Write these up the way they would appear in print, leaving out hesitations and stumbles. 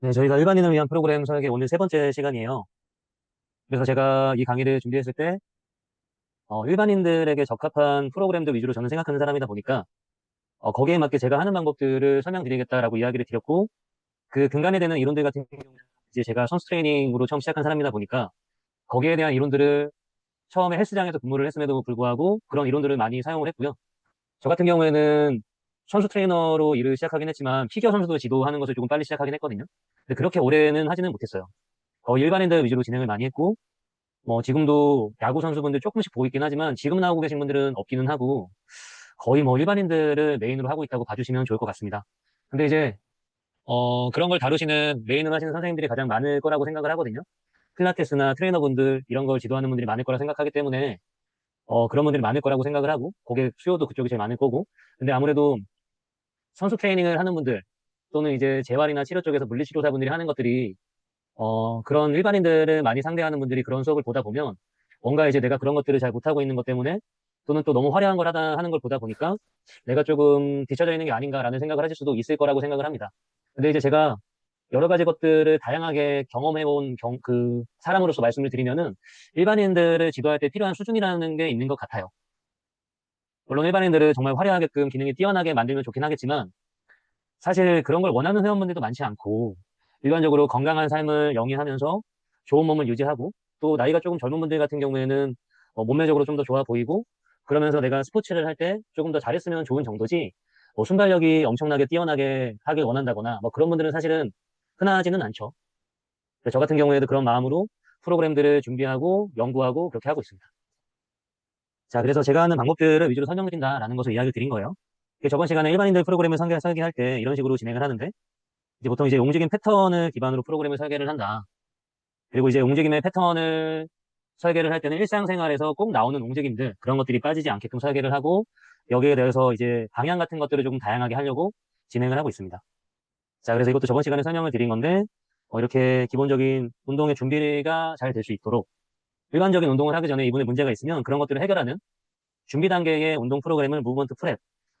네, 저희가 일반인을 위한 프로그램 설계 오늘 세 번째 시간이에요. 그래서 제가 이 강의를 준비했을 때, 일반인들에게 적합한 프로그램들 위주로 저는 생각하는 사람이다 보니까, 거기에 맞게 제가 하는 방법들을 설명드리겠다라고 이야기를 드렸고, 그 근간에 되는 이론들 같은 경우는 이제 제가 선수 트레이닝으로 처음 시작한 사람이다 보니까, 거기에 대한 이론들을 처음에 헬스장에서 근무를 했음에도 불구하고 그런 이론들을 많이 사용을 했고요. 저 같은 경우에는 선수 트레이너로 일을 시작하긴 했지만, 피겨 선수도 지도하는 것을 조금 빨리 시작하긴 했거든요. 근데 그렇게 오래는 하지는 못했어요. 거의 일반인들 위주로 진행을 많이 했고, 뭐 지금도 야구 선수분들 조금씩 보고 있긴 하지만 지금 나오고 계신 분들은 없기는 하고 거의 뭐 일반인들을 메인으로 하고 있다고 봐주시면 좋을 것 같습니다. 근데 이제 그런 걸 다루시는 메인으로 하시는 선생님들이 가장 많을 거라고 생각을 하거든요. 필라테스나 트레이너분들 이런 걸 지도하는 분들이 많을 거라 생각하기 때문에 그런 분들이 많을 거라고 생각을 하고 고객 수요도 그쪽이 제일 많을 거고 근데 아무래도 선수 트레이닝을 하는 분들 또는 이제 재활이나 치료 쪽에서 물리치료사분들이 하는 것들이 그런 일반인들을 많이 상대하는 분들이 그런 수업을 보다 보면 뭔가 이제 내가 그런 것들을 잘 못하고 있는 것 때문에 또는 또 너무 화려한 걸 하는 걸 보다 보니까 내가 조금 뒤처져 있는 게 아닌가라는 생각을 하실 수도 있을 거라고 생각을 합니다. 근데 이제 제가 여러 가지 것들을 다양하게 경험해온 그 사람으로서 말씀을 드리면은 일반인들을 지도할 때 필요한 수준이라는 게 있는 것 같아요. 물론 일반인들을 정말 화려하게끔 기능이 뛰어나게 만들면 좋긴 하겠지만 사실 그런 걸 원하는 회원분들도 많지 않고 일반적으로 건강한 삶을 영위하면서 좋은 몸을 유지하고 또 나이가 조금 젊은 분들 같은 경우에는 몸매적으로 좀 더 좋아 보이고 그러면서 내가 스포츠를 할 때 조금 더 잘했으면 좋은 정도지 뭐 순발력이 엄청나게 뛰어나게 하길 원한다거나 뭐 그런 분들은 사실은 흔하지는 않죠. 저 같은 경우에도 그런 마음으로 프로그램들을 준비하고 연구하고 그렇게 하고 있습니다. 자, 그래서 제가 하는 방법들을 위주로 설명드린다라는 것을 이야기를 드린 거예요. 저번 시간에 일반인들 프로그램을 설계할 때 이런 식으로 진행을 하는데 이제 보통 이제 움직임 패턴을 기반으로 프로그램을 설계를 한다. 그리고 이제 움직임의 패턴을 설계를 할 때는 일상생활에서 꼭 나오는 움직임들, 그런 것들이 빠지지 않게끔 설계를 하고, 여기에 대해서 이제 방향 같은 것들을 조금 다양하게 하려고 진행을 하고 있습니다. 자, 그래서 이것도 저번 시간에 설명을 드린 건데, 이렇게 기본적인 운동의 준비가 잘 될 수 있도록, 일반적인 운동을 하기 전에 이분의 문제가 있으면 그런 것들을 해결하는 준비 단계의 운동 프로그램을 무브먼트 프랩,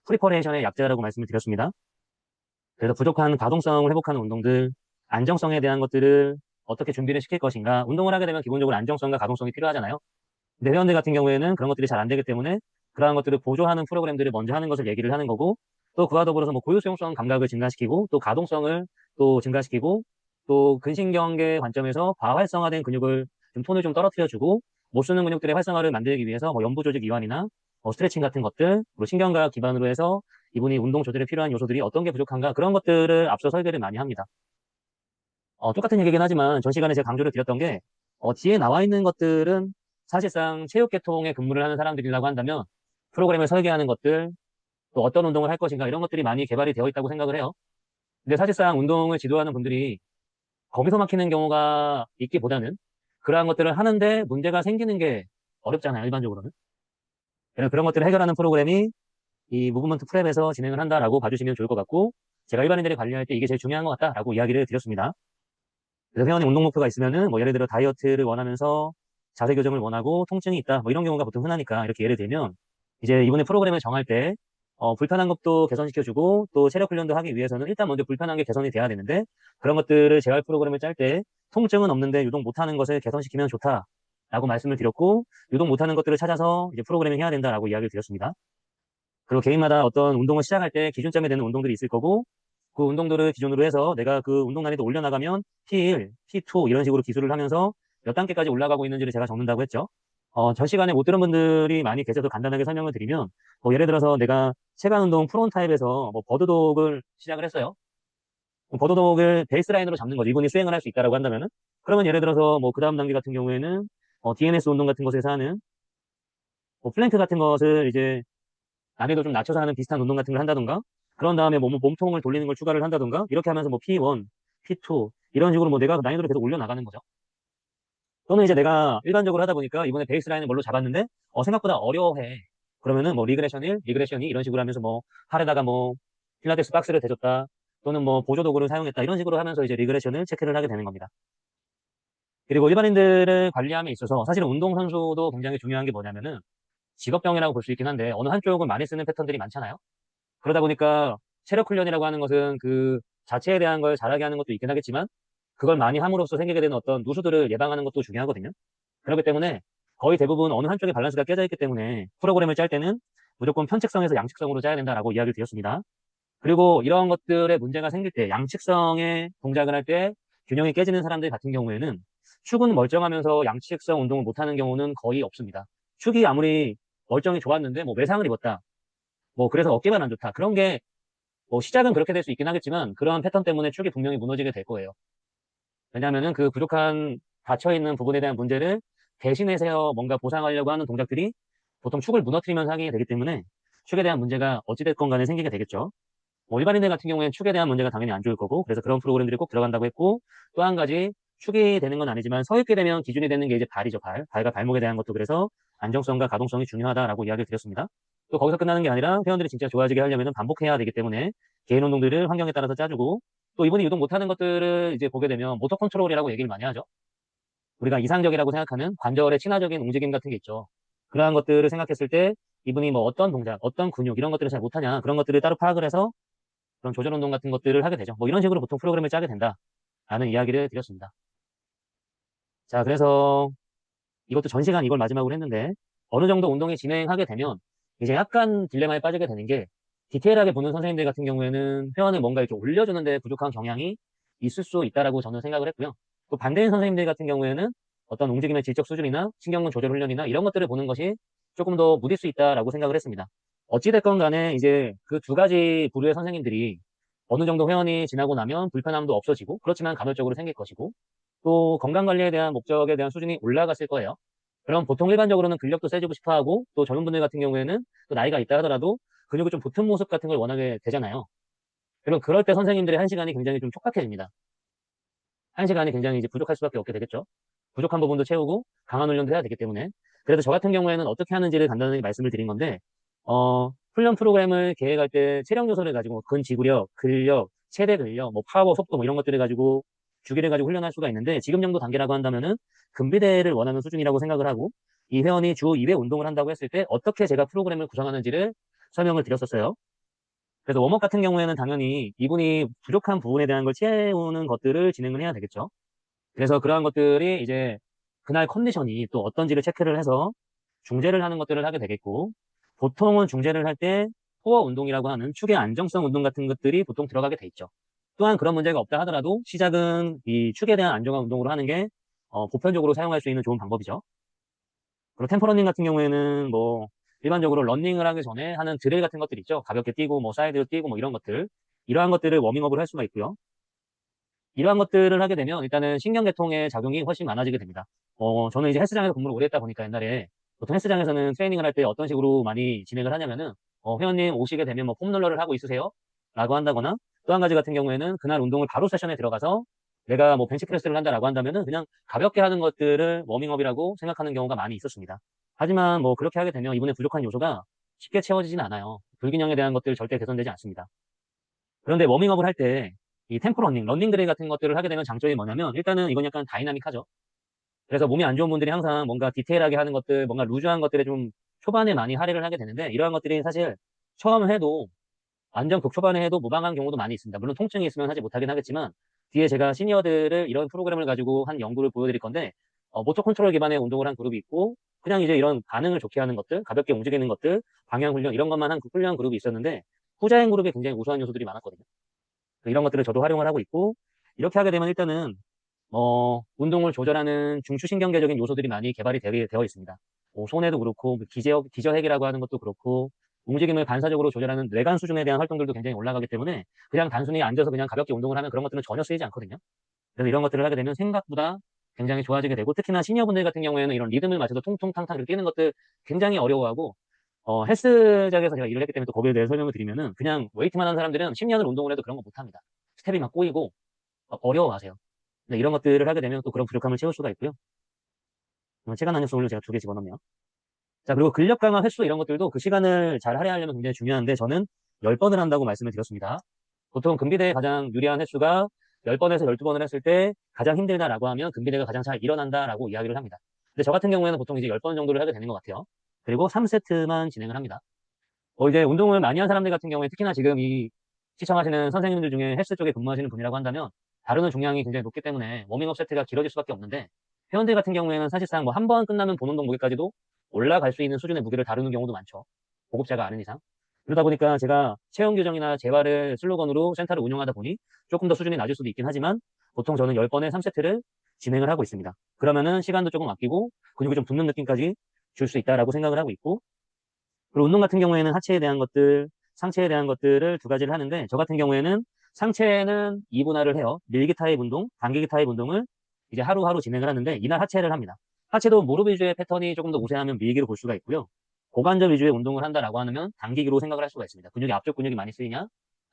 프리퍼레이션의 약자라고 말씀을 드렸습니다. 그래서 부족한 가동성을 회복하는 운동들, 안정성에 대한 것들을 어떻게 준비를 시킬 것인가. 운동을 하게 되면 기본적으로 안정성과 가동성이 필요하잖아요. 근데 회원들 같은 경우에는 그런 것들이 잘 안 되기 때문에 그러한 것들을 보조하는 프로그램들을 먼저 하는 것을 얘기를 하는 거고 또 그와 더불어서 뭐 고유 수용성 감각을 증가시키고 또 가동성을 또 증가시키고 또 근신경계 관점에서 과활성화된 근육을 좀 톤을 좀 떨어뜨려주고 못 쓰는 근육들의 활성화를 만들기 위해서 뭐 연부 조직 이완이나 스트레칭 같은 것들 그리고 신경과학 기반으로 해서 이분이 운동 조절에 필요한 요소들이 어떤 게 부족한가 그런 것들을 앞서 설계를 많이 합니다. 똑같은 얘기긴 하지만 전 시간에 제가 강조를 드렸던 게 뒤에 나와 있는 것들은 사실상 체육계통에 근무를 하는 사람들이라고 한다면 프로그램을 설계하는 것들 또 어떤 운동을 할 것인가 이런 것들이 많이 개발이 되어 있다고 생각을 해요. 근데 사실상 운동을 지도하는 분들이 거기서 막히는 경우가 있기보다는 그러한 것들을 하는데 문제가 생기는 게 어렵잖아요, 일반적으로는. 그래서 그런 것들을 해결하는 프로그램이 이 무브먼트 프랩에서 진행을 한다라고 봐주시면 좋을 것 같고 제가 일반인들이 관리할 때 이게 제일 중요한 것 같다라고 이야기를 드렸습니다. 그래서 회원이 운동 목표가 있으면은 뭐 예를 들어 다이어트를 원하면서 자세 교정을 원하고 통증이 있다 뭐 이런 경우가 보통 흔하니까 이렇게 예를 들면 이제 이번에 프로그램을 정할 때 불편한 것도 개선시켜주고 또 체력 훈련도 하기 위해서는 일단 먼저 불편한 게 개선이 돼야 되는데 그런 것들을 재활 프로그램을 짤 때 통증은 없는데 유독 못하는 것을 개선시키면 좋다라고 말씀을 드렸고 유독 못하는 것들을 찾아서 이제 프로그래밍 해야 된다라고 이야기를 드렸습니다. 그리고 개인마다 어떤 운동을 시작할 때 기준점이 되는 운동들이 있을 거고 그 운동들을 기준으로 해서 내가 그 운동 난이도 올려나가면 T1, T2 이런 식으로 기술을 하면서 몇 단계까지 올라가고 있는지를 제가 적는다고 했죠. 전 시간에 못 들은 분들이 많이 계셔서 간단하게 설명을 드리면 예를 들어서 내가 체간 운동 프론 타입에서 뭐 버드독을 시작을 했어요. 버드독을 베이스라인으로 잡는 거죠. 이분이 수행을 할 수 있다라고 한다면은 그러면 예를 들어서 뭐 그 다음 단계 같은 경우에는 DNS 운동 같은 것에서 하는 뭐 플랭크 같은 것을 이제 난이도 좀 낮춰서 하는 비슷한 운동 같은 걸 한다던가 그런 다음에 뭐 몸통을 돌리는 걸 추가를 한다던가 이렇게 하면서 뭐 P1, P2 이런 식으로 뭐 내가 난이도를 계속 올려나가는 거죠. 또는 이제 내가 일반적으로 하다 보니까 이번에 베이스라인을 뭘로 잡았는데 생각보다 어려워해. 그러면은 뭐 리그레션 1, 리그레션 2 이런 식으로 하면서 뭐 팔에다가 뭐 필라테스 박스를 대줬다 또는 뭐 보조 도구를 사용했다 이런 식으로 하면서 이제 리그레션을 체크를 하게 되는 겁니다. 그리고 일반인들을 관리함에 있어서 사실은 운동선수도 굉장히 중요한 게 뭐냐면은 직업병이라고 볼 수 있긴 한데 어느 한쪽을 많이 쓰는 패턴들이 많잖아요. 그러다 보니까 체력 훈련이라고 하는 것은 그 자체에 대한 걸 잘하게 하는 것도 있긴 하겠지만 그걸 많이 함으로써 생기게 되는 어떤 누수들을 예방하는 것도 중요하거든요. 그렇기 때문에 거의 대부분 어느 한쪽에 밸런스가 깨져 있기 때문에 프로그램을 짤 때는 무조건 편측성에서 양측성으로 짜야 된다라고 이야기를 드렸습니다. 그리고 이런 것들의 문제가 생길 때 양측성의 동작을 할 때 균형이 깨지는 사람들 같은 경우에는 축은 멀쩡하면서 양측성 운동을 못하는 경우는 거의 없습니다. 축이 아무리 멀쩡히 좋았는데 뭐 외상을 입었다. 뭐 그래서 어깨만 안 좋다. 그런 게 뭐 시작은 그렇게 될 수 있긴 하겠지만 그런 패턴 때문에 축이 분명히 무너지게 될 거예요. 왜냐하면은 그 부족한 닫혀있는 부분에 대한 문제를 대신해서 뭔가 보상하려고 하는 동작들이 보통 축을 무너뜨리면서 하게 되기 때문에 축에 대한 문제가 어찌됐건 간에 생기게 되겠죠. 뭐 일반인들 같은 경우에는 축에 대한 문제가 당연히 안 좋을 거고 그래서 그런 프로그램들이 꼭 들어간다고 했고 또 한 가지 축이 되는 건 아니지만 서 있게 되면 기준이 되는 게 이제 발이죠. 발과 발목에 대한 것도 그래서 안정성과 가동성이 중요하다라고 이야기를 드렸습니다. 또 거기서 끝나는 게 아니라 회원들이 진짜 좋아지게 하려면 반복해야 되기 때문에 개인 운동들을 환경에 따라서 짜주고 또 이분이 유독 못하는 것들을 이제 보게 되면 모터 컨트롤이라고 얘기를 많이 하죠. 우리가 이상적이라고 생각하는 관절의 친화적인 움직임 같은 게 있죠. 그러한 것들을 생각했을 때 이분이 뭐 어떤 동작, 어떤 근육 이런 것들을 잘 못하냐 그런 것들을 따로 파악을 해서 그런 조절 운동 같은 것들을 하게 되죠. 뭐 이런 식으로 보통 프로그램을 짜게 된다라는 이야기를 드렸습니다. 자, 그래서 이것도 전 시간 이걸 마지막으로 했는데 어느 정도 운동이 진행하게 되면 이제 약간 딜레마에 빠지게 되는 게 디테일하게 보는 선생님들 같은 경우에는 회원을 뭔가 이렇게 올려주는데 부족한 경향이 있을 수 있다라고 저는 생각을 했고요. 또 반대인 선생님들 같은 경우에는 어떤 움직임의 질적 수준이나 신경근 조절 훈련이나 이런 것들을 보는 것이 조금 더 무딜 수 있다라고 생각을 했습니다. 어찌됐건 간에 이제 그 두 가지 부류의 선생님들이 어느 정도 회원이 지나고 나면 불편함도 없어지고 그렇지만 간헐적으로 생길 것이고 또 건강관리에 대한 목적에 대한 수준이 올라갔을 거예요. 그럼 보통 일반적으로는 근력도 세지고 싶어 하고 또 젊은 분들 같은 경우에는 또 나이가 있다 하더라도 근육이 좀 붙은 모습 같은 걸 원하게 되잖아요. 그리고 그럴 때 선생님들의 한 시간이 굉장히 좀 촉박해집니다. 한 시간이 굉장히 이제 부족할 수밖에 없게 되겠죠. 부족한 부분도 채우고 강한 훈련도 해야 되기 때문에. 그래서 저 같은 경우에는 어떻게 하는지를 간단히 말씀을 드린 건데, 훈련 프로그램을 계획할 때 체력 요소를 가지고 근지구력, 근력, 최대 근력, 뭐 파워, 속도 뭐 이런 것들을 가지고 주기를 가지고 훈련할 수가 있는데 지금 정도 단계라고 한다면은 근비대를 원하는 수준이라고 생각을 하고 이 회원이 주 2회 운동을 한다고 했을 때 어떻게 제가 프로그램을 구성하는지를 설명을 드렸었어요. 그래서 웜업 같은 경우에는 당연히 이분이 부족한 부분에 대한 걸 채우는 것들을 진행을 해야 되겠죠. 그래서 그러한 것들이 이제 그날 컨디션이 또 어떤지를 체크를 해서 중재를 하는 것들을 하게 되겠고, 보통은 중재를 할 때 코어 운동이라고 하는 축의 안정성 운동 같은 것들이 보통 들어가게 돼 있죠. 또한 그런 문제가 없다 하더라도 시작은 이 축에 대한 안정화 운동으로 하는 게 보편적으로 사용할 수 있는 좋은 방법이죠. 그리고 템포러닝 같은 경우에는 뭐 일반적으로 러닝을 하기 전에 하는 드릴 같은 것들 있죠. 가볍게 뛰고 뭐 사이드로 뛰고 뭐 이런 것들. 이러한 것들을 워밍업을 할 수가 있고요. 이러한 것들을 하게 되면 일단은 신경계통의 작용이 훨씬 많아지게 됩니다. 저는 이제 헬스장에서 근무를 오래 했다 보니까 옛날에 보통 헬스장에서는 트레이닝을 할 때 어떤 식으로 많이 진행을 하냐면은 회원님 오시게 되면 뭐 폼롤러를 하고 있으세요? 라고 한다거나 또 한 가지 같은 경우에는 그날 운동을 바로 세션에 들어가서 내가 뭐 벤치프레스를 한다라고 한다면은 그냥 가볍게 하는 것들을 워밍업이라고 생각하는 경우가 많이 있었습니다. 하지만 뭐 그렇게 하게 되면 이분의 부족한 요소가 쉽게 채워지진 않아요. 불균형에 대한 것들 절대 개선되지 않습니다. 그런데 워밍업을 할 때 이 템포 러닝 드릴 같은 것들을 하게 되면 장점이 뭐냐면 일단은 이건 약간 다이나믹하죠. 그래서 몸이 안 좋은 분들이 항상 뭔가 디테일하게 하는 것들, 뭔가 루즈한 것들에 좀 초반에 많이 할애를 하게 되는데 이러한 것들이 사실 처음 해도 완전 극초반에 해도 무방한 경우도 많이 있습니다. 물론 통증이 있으면 하지 못하긴 하겠지만 뒤에 제가 시니어들을 이런 프로그램을 가지고 한 연구를 보여드릴 건데 모터 컨트롤 기반의 운동을 한 그룹이 있고 그냥 이제 이런 반응을 좋게 하는 것들, 가볍게 움직이는 것들, 방향 훈련 이런 것만 한 훈련 그룹이 있었는데 후자행 그룹에 굉장히 우수한 요소들이 많았거든요. 이런 것들을 저도 활용을 하고 있고 이렇게 하게 되면 일단은 운동을 조절하는 중추신경계적인 요소들이 많이 개발이 되어 있습니다. 뭐 손해도 그렇고 뭐 기저핵이라고 하는 것도 그렇고 움직임을 반사적으로 조절하는 뇌관 수준에 대한 활동들도 굉장히 올라가기 때문에 그냥 단순히 앉아서 그냥 가볍게 운동을 하면 그런 것들은 전혀 쓰이지 않거든요. 그래서 이런 것들을 하게 되면 생각보다 굉장히 좋아지게 되고 특히나 시니어분들 같은 경우에는 이런 리듬을 맞춰서 통통탕탕 이렇게 뛰는 것들 굉장히 어려워하고 헬스장에서 제가 일을 했기 때문에 또 거기에 대해 설명을 드리면은 그냥 웨이트만 하는 사람들은 10년을 운동을 해도 그런 거 못합니다. 스텝이 막 꼬이고 어려워하세요. 근데 이런 것들을 하게 되면 또 그런 부족함을 채울 수가 있고요. 시간 안정성을 제가 두 개 집어넣으면. 자, 그리고 근력 강화 횟수 이런 것들도 그 시간을 잘 할애하려면 굉장히 중요한데 저는 10번을 한다고 말씀을 드렸습니다. 보통 근비대에 가장 유리한 횟수가 10번에서 12번을 했을 때 가장 힘들다라고 하면 근비대가 가장 잘 일어난다라고 이야기를 합니다. 근데 저 같은 경우에는 보통 이제 10번 정도를 하게 되는 것 같아요. 그리고 3세트만 진행을 합니다. 이제 운동을 많이 한 사람들 같은 경우에 특히나 지금 이 시청하시는 선생님들 중에 헬스 쪽에 근무하시는 분이라고 한다면 다루는 중량이 굉장히 높기 때문에 워밍업 세트가 길어질 수밖에 없는데 회원들 같은 경우에는 사실상 뭐 한 번 끝나면 본 운동 무게까지도 올라갈 수 있는 수준의 무게를 다루는 경우도 많죠. 고급자가 아닌 이상. 그러다 보니까 제가 체형 교정이나 재활을 슬로건으로 센터를 운영하다 보니 조금 더 수준이 낮을 수도 있긴 하지만 보통 저는 10번에 3세트를 진행을 하고 있습니다. 그러면은 시간도 조금 아끼고 근육이 좀 붙는 느낌까지 줄 수 있다라고 생각을 하고 있고 그리고 운동 같은 경우에는 하체에 대한 것들, 상체에 대한 것들을 두 가지를 하는데 저 같은 경우에는 상체는 2분할을 해요. 밀기 타입 운동, 당기기 타입 운동을 이제 하루하루 진행을 하는데 이날 하체를 합니다. 하체도 무릎 위주의 패턴이 조금 더 우세하면 밀기로 볼 수가 있고요. 고관절 위주의 운동을 한다라고 하면 당기기로 생각을 할 수가 있습니다. 근육이 앞쪽 근육이 많이 쓰이냐,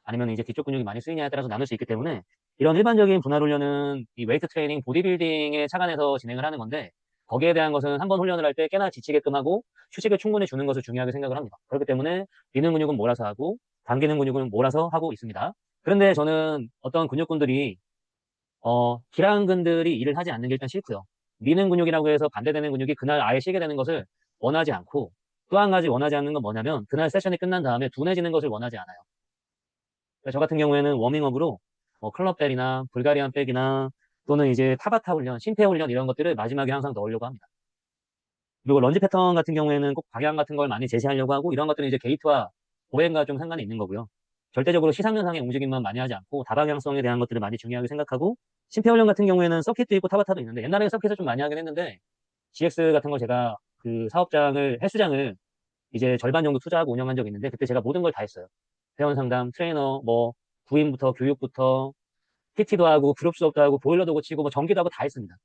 아니면 이제 뒤쪽 근육이 많이 쓰이냐에 따라서 나눌 수 있기 때문에 이런 일반적인 분할 훈련은 이 웨이트 트레이닝, 보디빌딩에 착안해서 진행을 하는 건데 거기에 대한 것은 한번 훈련을 할 때 꽤나 지치게끔 하고 휴식을 충분히 주는 것을 중요하게 생각을 합니다. 그렇기 때문에 미는 근육은 몰아서 하고 당기는 근육은 몰아서 하고 있습니다. 그런데 저는 어떤 근육군들이 기랑근들이 일을 하지 않는 게 일단 싫고요. 미는 근육이라고 해서 반대되는 근육이 그날 아예 쉬게 되는 것을 원하지 않고 또 한 가지 원하지 않는 건 뭐냐면 그날 세션이 끝난 다음에 둔해지는 것을 원하지 않아요. 저 같은 경우에는 워밍업으로 클럽백이나 불가리안 백이나 또는 이제 타바타 훈련, 심폐 훈련 이런 것들을 마지막에 항상 넣으려고 합니다. 그리고 런지 패턴 같은 경우에는 꼭 방향 같은 걸 많이 제시하려고 하고 이런 것들은 이제 게이트와 보행과 좀 상관이 있는 거고요. 절대적으로 시상면상의 움직임만 많이 하지 않고 다방향성에 대한 것들을 많이 중요하게 생각하고 심폐 훈련 같은 경우에는 서킷도 있고 타바타도 있는데 옛날에 서킷을 좀 많이 하긴 했는데 GX 같은 걸 제가 그 사업장을 헬스장을 이제 절반 정도 투자하고 운영한 적이 있는데 그때 제가 모든 걸 다 했어요. 회원 상담, 트레이너, 뭐 구인부터 교육부터 PT도 하고 그룹 수업도 하고 보일러도 고치고 뭐 전기도 하고 다 했습니다.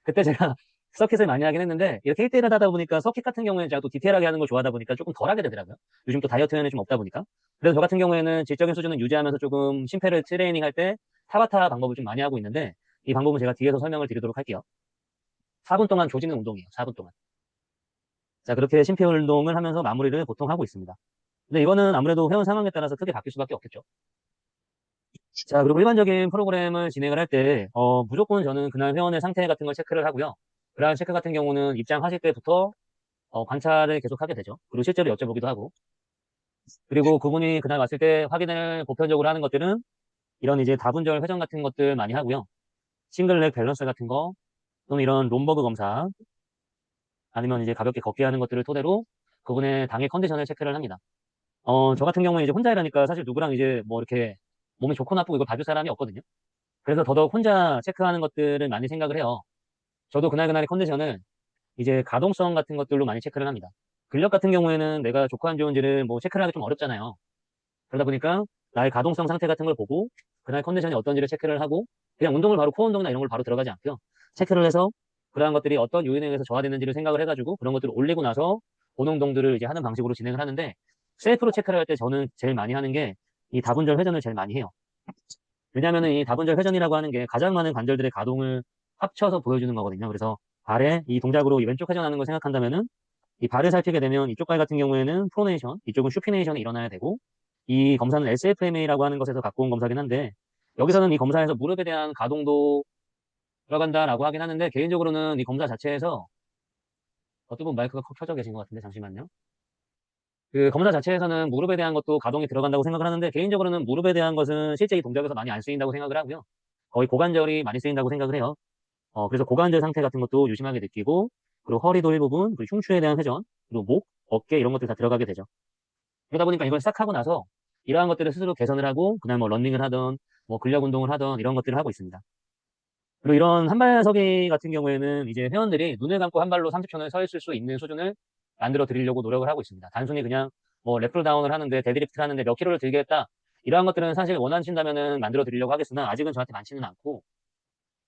그때 제가 서킷을 많이 하긴 했는데 이렇게 1대1 하다 보니까 서킷 같은 경우에는 제가 또 디테일하게 하는 걸 좋아하다 보니까 조금 덜 하게 되더라고요. 요즘 또 다이어트 면이 좀 없다 보니까. 그래서 저 같은 경우에는 질적인 수준은 유지하면서 조금 심폐를 트레이닝 할 때 타바타 방법을 좀 많이 하고 있는데 이 방법은 제가 뒤에서 설명을 드리도록 할게요. 4분 동안 조지는 운동이에요. 4분 동안. 자, 그렇게 심폐 운동을 하면서 마무리를 보통 하고 있습니다. 근데 이거는 아무래도 회원 상황에 따라서 크게 바뀔 수밖에 없겠죠. 자, 그리고 일반적인 프로그램을 진행을 할 때, 무조건 저는 그날 회원의 상태 같은 걸 체크를 하고요. 그러한 체크 같은 경우는 입장하실 때부터 관찰을 계속하게 되죠. 그리고 실제로 여쭤보기도 하고. 그리고 그분이 그날 왔을 때 확인을 보편적으로 하는 것들은 이런 이제 다분절 회전 같은 것들 많이 하고요. 싱글렉 밸런스 같은 거, 또는 이런 롬버그 검사, 아니면 이제 가볍게 걷기 하는 것들을 토대로 그분의 당의 컨디션을 체크를 합니다. 저 같은 경우에 이제 혼자 일하니까 사실 누구랑 이제 뭐 이렇게 몸이 좋고 나쁘고 이걸 봐줄 사람이 없거든요. 그래서 더더욱 혼자 체크하는 것들을 많이 생각을 해요. 저도 그날그날의 컨디션을 이제 가동성 같은 것들로 많이 체크를 합니다. 근력 같은 경우에는 내가 좋고 안 좋은지를 뭐 체크를 하기 좀 어렵잖아요. 그러다 보니까 나의 가동성 상태 같은 걸 보고 그날 컨디션이 어떤지를 체크를 하고 그냥 운동을 바로 코어 운동이나 이런 걸 바로 들어가지 않고요. 체크를 해서 그러한 것들이 어떤 요인에 의해서 저하됐는지를 생각을 해가지고 그런 것들을 올리고 나서 본운동들을 이제 하는 방식으로 진행을 하는데 셀프로 체크를 할 때 저는 제일 많이 하는 게 이 다분절 회전을 제일 많이 해요. 왜냐하면 이 다분절 회전이라고 하는 게 가장 많은 관절들의 가동을 합쳐서 보여주는 거거든요. 그래서 발에 이 동작으로 이 왼쪽 회전하는 걸 생각한다면은 이 발을 살피게 되면 이쪽 발 같은 경우에는 프로네이션, 이쪽은 슈피네이션이 일어나야 되고 이 검사는 SFMA라고 하는 것에서 갖고 온 검사긴 한데 여기서는 이 검사에서 무릎에 대한 가동도 들어간다라고 하긴 하는데 개인적으로는 이 검사 자체에서 어떤 분 마이크가 켜져 계신 것 같은데 잠시만요. 그 검사 자체에서는 무릎에 대한 것도 가동이 들어간다고 생각을 하는데 개인적으로는 무릎에 대한 것은 실제 이 동작에서 많이 안 쓰인다고 생각을 하고요. 거의 고관절이 많이 쓰인다고 생각을 해요. 그래서 고관절 상태 같은 것도 유심하게 느끼고 그리고 허리도 일부분, 그리고 흉추에 대한 회전, 그리고 목, 어깨 이런 것들 다 들어가게 되죠. 그러다 보니까 이걸 싹 하고 나서 이러한 것들을 스스로 개선을 하고 그날 뭐 러닝을 하던 뭐 근력 운동을 하던 이런 것들을 하고 있습니다. 그리고 이런 한발서기 같은 경우에는 이제 회원들이 눈을 감고 한 발로 30초를 서 있을 수 있는 수준을 만들어 드리려고 노력을 하고 있습니다. 단순히 그냥 뭐 랩풀 다운을 하는데 데드리프트를 하는데 몇 킬로를 들겠다 이러한 것들은 사실 원하신다면은 만들어 드리려고 하겠으나 아직은 저한테 많지는 않고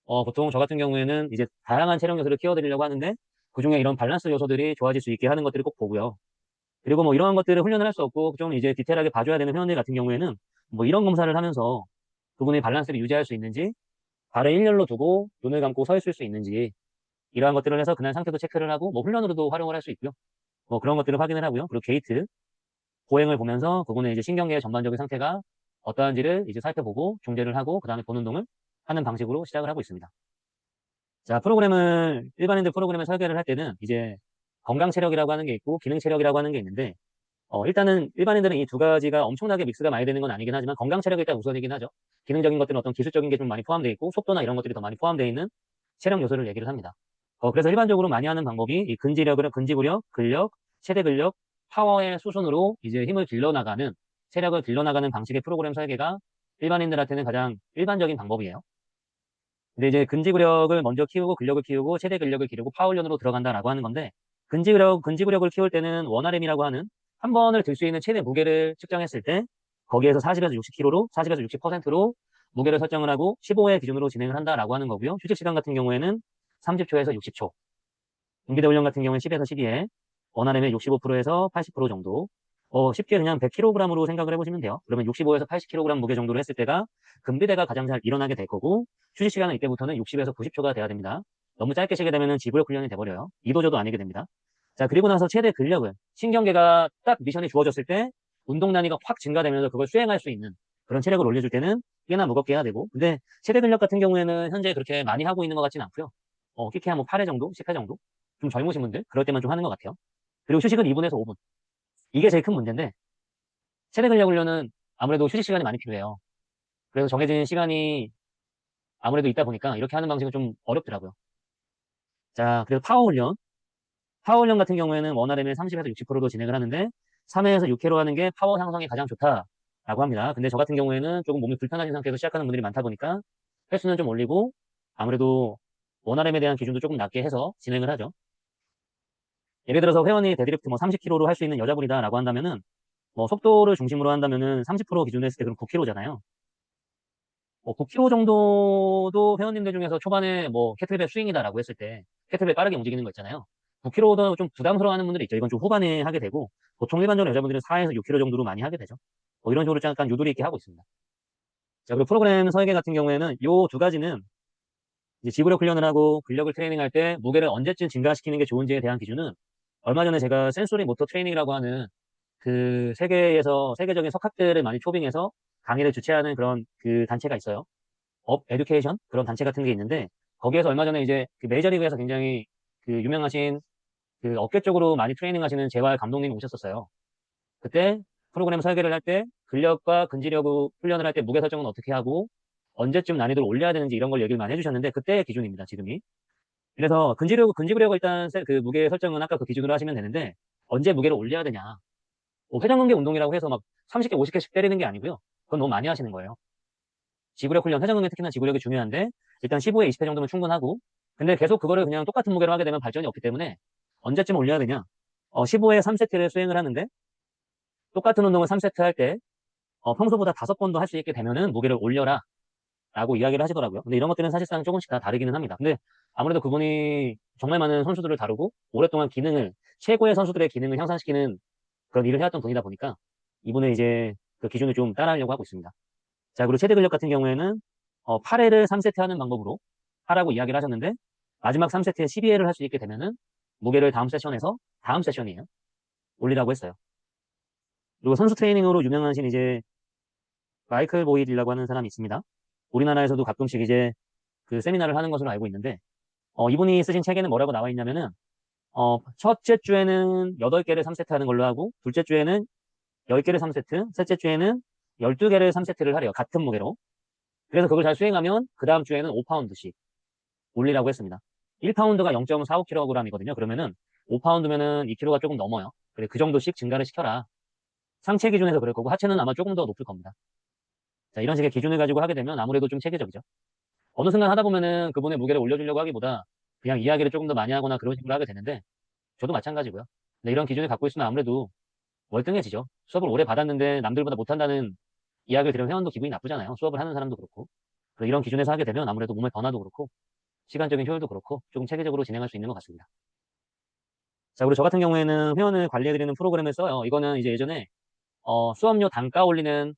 보통 저 같은 경우에는 이제 다양한 체력 요소를 키워드리려고 하는데 그중에 이런 밸런스 요소들이 좋아질 수 있게 하는 것들을 꼭 보고요. 그리고 뭐 이러한 것들을 훈련을 할 수 없고 좀 이제 디테일하게 봐줘야 되는 회원들 같은 경우에는 뭐 이런 검사를 하면서 그분의 밸런스를 유지할 수 있는지 발을 일렬로 두고 눈을 감고 서 있을 수 있는지 이러한 것들을 해서 그날 상태도 체크를 하고 뭐 훈련으로도 활용을 할 수 있고요. 뭐 그런 것들을 확인을 하고요. 그리고 게이트, 보행을 보면서 그분의 이제 신경계의 전반적인 상태가 어떠한지를 이제 살펴보고 중재를 하고 그다음에 본 운동을 하는 방식으로 시작을 하고 있습니다. 자, 일반인들 프로그램을 설계를 할 때는 이제 건강 체력이라고 하는 게 있고 기능 체력이라고 하는 게 있는데 일단은 일반인들은 이 두 가지가 엄청나게 믹스가 많이 되는 건 아니긴 하지만 건강 체력이 일단 우선이긴 하죠. 기능적인 것들은 어떤 기술적인 게 좀 많이 포함되어 있고 속도나 이런 것들이 더 많이 포함되어 있는 체력 요소를 얘기를 합니다. 그래서 일반적으로 많이 하는 방법이 이 근지구력, 근력, 최대 근력, 파워의 수순으로 이제 힘을 길러나가는, 체력을 길러나가는 방식의 프로그램 설계가 일반인들한테는 가장 일반적인 방법이에요. 근데 이제 근지구력을 먼저 키우고 근력을 키우고 최대 근력을 기르고 파워훈련으로 들어간다라고 하는 건데 근지구력을 키울 때는 원RM이라고 하는 한 번을 들 수 있는 최대 무게를 측정했을 때 거기에서 40에서 60kg로 40에서 60%로 무게를 설정을 하고 15회 기준으로 진행을 한다라고 하는 거고요. 휴식 시간 같은 경우에는 30초에서 60초. 인기대 훈련 같은 경우는 10에서 12회, 원RM의 65%에서 80% 정도. 쉽게 그냥 100kg으로 생각을 해보시면 돼요. 그러면 65에서 80kg 무게 정도로 했을 때가 근비대가 가장 잘 일어나게 될 거고, 휴식 시간은 이때부터는 60에서 90초가 돼야 됩니다. 너무 짧게 쉬게 되면 지구력 훈련이 돼버려요. 이도저도 아니게 됩니다. 자, 그리고 나서 최대 근력은 신경계가 딱 미션이 주어졌을 때 운동 단위가 확 증가되면서 그걸 수행할 수 있는 그런 체력을 올려줄 때는 꽤나 무겁게 해야 되고, 근데 최대 근력 같은 경우에는 현재 그렇게 많이 하고 있는 것 같지는 않고요. 끼케야 뭐 8회 정도, 10회 정도? 좀 젊으신 분들 그럴 때만 좀 하는 것 같아요. 그리고 휴식은 2분에서 5분. 이게 제일 큰 문제인데 최대 근력 훈련은 아무래도 휴식 시간이 많이 필요해요. 그래서 정해진 시간이 아무래도 있다 보니까 이렇게 하는 방식은 좀 어렵더라고요. 자, 그래서 파워 훈련. 파워 훈련 같은 경우에는 원RM의 30에서 60%도 진행을 하는데 3회에서 6회로 하는 게 파워 향상에 가장 좋다라고 합니다. 근데 저 같은 경우에는 조금 몸이 불편하신 상태에서 시작하는 분들이 많다 보니까 횟수는 좀 올리고 아무래도 원RM에 대한 기준도 조금 낮게 해서 진행을 하죠. 예를 들어서 회원이 데드리프트 뭐 30kg로 할 수 있는 여자분이다라고 한다면은 뭐 속도를 중심으로 한다면은 30% 기준으로 했을 때 그럼 9kg잖아요. 9kg 정도도 회원님들 중에서 초반에 뭐 캐틀벨 스윙이다라고 했을 때 캐틀벨 빠르게 움직이는 거 있잖아요. 9kg도 좀 부담스러워하는 분들이 있죠. 이건 좀 후반에 하게 되고 보통 일반적으로 여자분들은 4에서 6kg 정도로 많이 하게 되죠. 이런 식으로 약간 유도리 있게 하고 있습니다. 자, 그리고 프로그램 설계 같은 경우에는 요 두 가지는 이제 지구력 훈련을 하고 근력을 트레이닝할 때 무게를 언제쯤 증가시키는 게 좋은지에 대한 기준은 얼마 전에 제가 센소리 모터 트레이닝이라고 하는 그 세계적인 석학들을 많이 초빙해서 강의를 주최하는 그런 그 단체가 있어요. 업 에듀케이션 그런 단체 같은 게 있는데 거기에서 얼마 전에 이제 그 메이저리그에서 굉장히 그 유명하신 그 업계 쪽으로 많이 트레이닝 하시는 재활 감독님이 오셨었어요. 그때 프로그램 설계를 할 때 근력과 근지력 훈련을 할 때 무게 설정은 어떻게 하고 언제쯤 난이도를 올려야 되는지 이런 걸 얘기를 많이 해주셨는데 그때의 기준입니다, 지금이. 그래서 근지구력을 일단 그 무게 설정은 아까 그 기준으로 하시면 되는데 언제 무게를 올려야 되냐. 뭐 회전근개 운동이라고 해서 막 30개, 50개씩 때리는 게 아니고요. 그건 너무 많이 하시는 거예요. 지구력 훈련, 회전근개 특히나 지구력이 중요한데 일단 15회, 20회 정도면 충분하고 근데 계속 그거를 그냥 똑같은 무게로 하게 되면 발전이 없기 때문에 언제쯤 올려야 되냐. 15회 3세트를 수행을 하는데 똑같은 운동을 3세트 할 때 평소보다 5번도 할 수 있게 되면은 무게를 올려라 라고 이야기를 하시더라고요. 근데 이런 것들은 사실상 조금씩 다 다르기는 합니다. 근데 아무래도 그분이 정말 많은 선수들을 다루고 오랫동안 최고의 선수들의 기능을 향상시키는 그런 일을 해왔던 분이다 보니까 이분은 이제 그 기준을 좀 따라하려고 하고 있습니다. 자, 그리고 최대 근력 같은 경우에는 8회를 3세트 하는 방법으로 하라고 이야기를 하셨는데 마지막 3세트에 12회를 할 수 있게 되면은 무게를 다음 세션이에요. 올리라고 했어요. 그리고 선수 트레이닝으로 유명하신 이제 마이클 보일이라고 하는 사람이 있습니다. 우리나라에서도 가끔씩 이제 그 세미나를 하는 것으로 알고 있는데 이분이 쓰신 책에는 뭐라고 나와 있냐면은 첫째 주에는 8개를 3세트 하는 걸로 하고 둘째 주에는 10개를 3세트, 셋째 주에는 12개를 3세트를 하래요. 같은 무게로. 그래서 그걸 잘 수행하면 그 다음 주에는 5파운드씩 올리라고 했습니다. 1파운드가 0.45kg이거든요. 그러면은 5파운드면은 2kg가 조금 넘어요. 그래, 그 정도씩 증가를 시켜라. 상체 기준에서 그럴 거고 하체는 아마 조금 더 높을 겁니다. 자, 이런 식의 기준을 가지고 하게 되면 아무래도 좀 체계적이죠. 어느 순간 하다 보면은 그분의 무게를 올려주려고 하기보다 그냥 이야기를 조금 더 많이 하거나 그런 식으로 하게 되는데 저도 마찬가지고요. 근데 이런 기준을 갖고 있으면 아무래도 월등해지죠. 수업을 오래 받았는데 남들보다 못한다는 이야기를 들으면 회원도 기분이 나쁘잖아요. 수업을 하는 사람도 그렇고. 그래서 이런 기준에서 하게 되면 아무래도 몸의 변화도 그렇고 시간적인 효율도 그렇고 조금 체계적으로 진행할 수 있는 것 같습니다. 자, 그리고 저 같은 경우에는 회원을 관리해드리는 프로그램을 써요. 이거는 이제 예전에 수업료 단가 올리는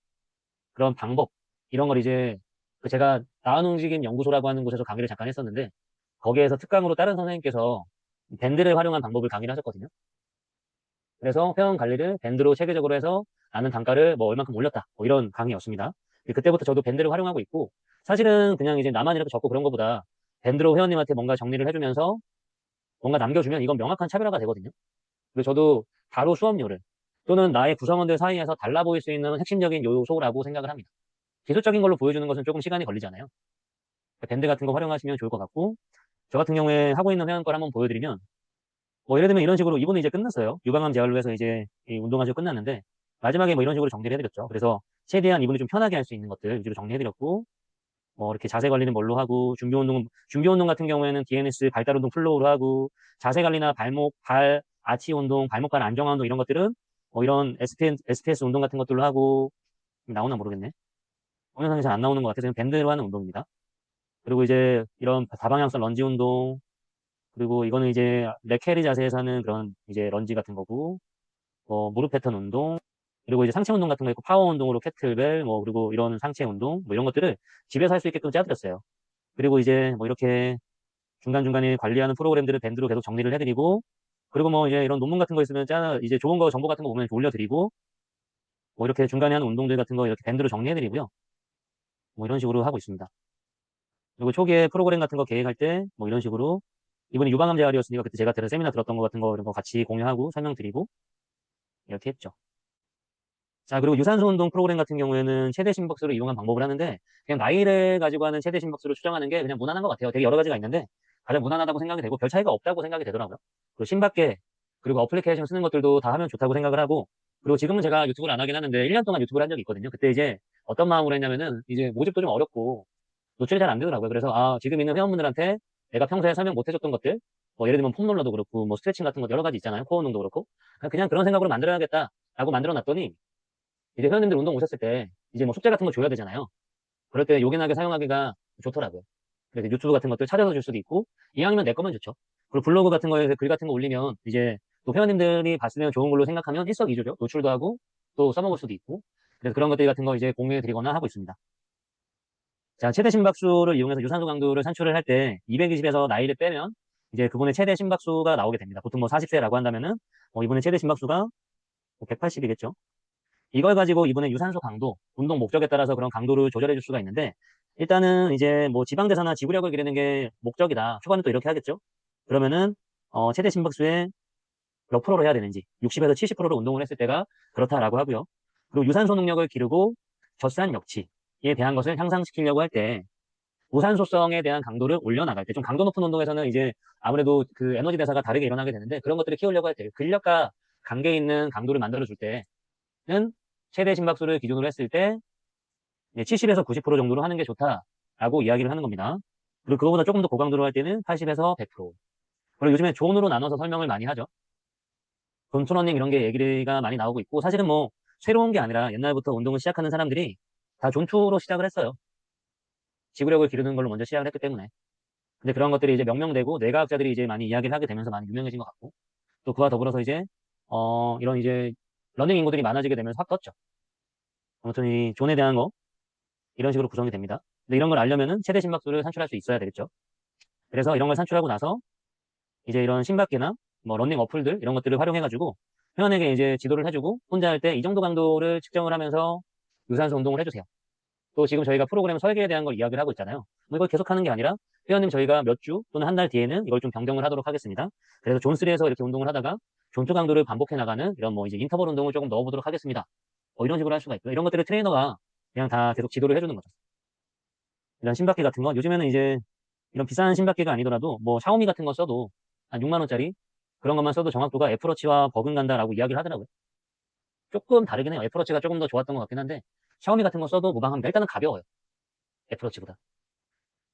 그런 방법 이런 걸 이제 그 제가 나은 움직임 연구소라고 하는 곳에서 강의를 잠깐 했었는데 거기에서 특강으로 다른 선생님께서 밴드를 활용한 방법을 강의를 하셨거든요. 그래서 회원 관리를 밴드로 체계적으로 해서 나는 단가를 뭐 얼만큼 올렸다. 뭐 이런 강의였습니다. 그때부터 저도 밴드를 활용하고 있고 사실은 그냥 이제 나만 이렇게 적고 그런 것보다 밴드로 회원님한테 뭔가 정리를 해주면서 뭔가 남겨주면 이건 명확한 차별화가 되거든요. 그리고 저도 바로 수업료를 또는 나의 구성원들 사이에서 달라 보일 수 있는 핵심적인 요소라고 생각을 합니다. 기술적인 걸로 보여주는 것은 조금 시간이 걸리잖아요. 밴드 같은 거 활용하시면 좋을 것 같고, 저 같은 경우에 하고 있는 회원 걸 한번 보여드리면, 뭐 예를 들면 이런 식으로 이분은 이제 끝났어요. 유방암 재활로 해서 이제 이 운동하시고 끝났는데, 마지막에 뭐 이런 식으로 정리를 해드렸죠. 그래서 최대한 이분이 좀 편하게 할 수 있는 것들 위주로 정리해드렸고, 뭐 이렇게 자세 관리는 뭘로 하고, 준비 운동 같은 경우에는 DNS 발달 운동 플로우로 하고, 자세 관리나 발목, 발, 아치 운동, 발목 발 안정화 운동 이런 것들은 뭐 이런 SPS 운동 같은 것들로 하고, 나오나 모르겠네. 동영상에서 안 나오는 것 같아서 밴드로 하는 운동입니다. 그리고 이제 이런 다방향성 런지 운동, 그리고 이거는 이제 leg 캐리 자세에서 하는 그런 이제 런지 같은 거고, 뭐 무릎 패턴 운동, 그리고 이제 상체 운동 같은 거 있고 파워 운동으로 캐틀벨, 뭐 그리고 이런 상체 운동, 뭐 이런 것들을 집에서 할 수 있게끔 짜드렸어요. 그리고 이제 뭐 이렇게 중간중간에 관리하는 프로그램들을 밴드로 계속 정리를 해드리고, 그리고 뭐 이제 이런 논문 같은 거 있으면 이제 좋은 거 정보 같은 거 보면 올려드리고, 뭐 이렇게 중간에 하는 운동들 같은 거 이렇게 밴드로 정리해드리고요. 뭐 이런 식으로 하고 있습니다. 그리고 초기에 프로그램 같은 거 계획할 때 뭐 이런 식으로 이번에 유방암 재활이었으니까 그때 제가 세미나 들었던 거 같은 거 이런 거 같이 공유하고 설명드리고 이렇게 했죠. 자, 그리고 유산소 운동 프로그램 같은 경우에는 최대 심박수를 이용한 방법을 하는데 그냥 나이를 가지고 하는 최대 심박수를 추정하는 게 그냥 무난한 것 같아요. 되게 여러 가지가 있는데 가장 무난하다고 생각이 되고 별 차이가 없다고 생각이 되더라고요. 그리고 심박계 그리고 어플리케이션 쓰는 것들도 다 하면 좋다고 생각을 하고 그리고 지금은 제가 유튜브를 안 하긴 하는데 1년 동안 유튜브를 한 적이 있거든요. 그때 이제 어떤 마음으로 했냐면은 이제 모집도 좀 어렵고 노출이 잘 안 되더라고요. 그래서 지금 있는 회원분들한테 내가 평소에 설명 못 해줬던 것들 뭐 예를 들면 폼롤러도 그렇고 뭐 스트레칭 같은 것 여러 가지 있잖아요. 코어 운동도 그렇고 그냥 그런 생각으로 만들어야겠다라고 만들어 놨더니 이제 회원님들 운동 오셨을 때 이제 뭐 숙제 같은 거 줘야 되잖아요. 그럴 때 요긴하게 사용하기가 좋더라고요. 그래서 유튜브 같은 것들 찾아서 줄 수도 있고 이왕이면 내 거면 좋죠. 그리고 블로그 같은 거에서 글 같은 거 올리면 이제 또 회원님들이 봤으면 좋은 걸로 생각하면 일석이조죠. 노출도 하고 또 써먹을 수도 있고 그래서 그런 것들 같은 거 이제 공유해 드리거나 하고 있습니다. 자, 최대 심박수를 이용해서 유산소 강도를 산출을 할 때 220에서 나이를 빼면 이제 그분의 최대 심박수가 나오게 됩니다. 보통 뭐 40세라고 한다면은 이분의 최대 심박수가 180이겠죠. 이걸 가지고 이분의 유산소 강도, 운동 목적에 따라서 그런 강도를 조절해 줄 수가 있는데 일단은 이제 뭐 지방대사나 지구력을 기르는 게 목적이다. 초반에 또 이렇게 하겠죠. 그러면은 최대 심박수의 몇 프로로 해야 되는지 60에서 70%로 운동을 했을 때가 그렇다라고 하고요. 그리고 유산소 능력을 기르고 젖산 역치에 대한 것을 향상시키려고 할 때 무산소성에 대한 강도를 올려나갈 때 좀 강도 높은 운동에서는 이제 아무래도 그 에너지 대사가 다르게 일어나게 되는데 그런 것들을 키우려고 할 때 근력과 관계 있는 강도를 만들어 줄 때는 최대 심박수를 기준으로 했을 때 70에서 90% 정도로 하는 게 좋다라고 이야기를 하는 겁니다. 그리고 그거보다 조금 더 고강도로 할 때는 80에서 100%. 그리고 요즘에 존으로 나눠서 설명을 많이 하죠. 존 투러닝 이런 게 얘기가 많이 나오고 있고 사실은 뭐 새로운 게 아니라 옛날부터 운동을 시작하는 사람들이 다 존투로 시작을 했어요. 지구력을 기르는 걸로 먼저 시작을 했기 때문에. 근데 그런 것들이 이제 명명되고 뇌과학자들이 이제 많이 이야기를 하게 되면서 많이 유명해진 것 같고 또 그와 더불어서 이제 이런 이제 러닝 인구들이 많아지게 되면서 확 떴죠. 아무튼 이 존에 대한 거 이런 식으로 구성이 됩니다. 근데 이런 걸 알려면은 최대 심박수를 산출할 수 있어야 되겠죠. 그래서 이런 걸 산출하고 나서 이제 이런 심박계나 뭐 러닝 어플들 이런 것들을 활용해가지고 회원에게 이제 지도를 해주고 혼자 할 때 이 정도 강도를 측정을 하면서 유산소 운동을 해주세요. 또 지금 저희가 프로그램 설계에 대한 걸 이야기를 하고 있잖아요. 뭐 이걸 계속 하는 게 아니라 회원님 저희가 몇 주 또는 한 달 뒤에는 이걸 좀 변경을 하도록 하겠습니다. 그래서 존3에서 이렇게 운동을 하다가 존2 강도를 반복해 나가는 이런 뭐 이제 인터벌 운동을 조금 넣어보도록 하겠습니다. 뭐 이런 식으로 할 수가 있고 이런 것들을 트레이너가 그냥 다 계속 지도를 해주는 거죠. 이런 심박계 같은 거 요즘에는 이제 이런 비싼 심박계가 아니더라도 뭐 샤오미 같은 거 써도 한 6만 원짜리 그런 것만 써도 정확도가 애플워치와 버금간다라고 이야기를 하더라고요. 조금 다르긴 해요. 애플워치가 조금 더 좋았던 것 같긴 한데 샤오미 같은 거 써도 무방합니다. 일단은 가벼워요. 애플워치보다.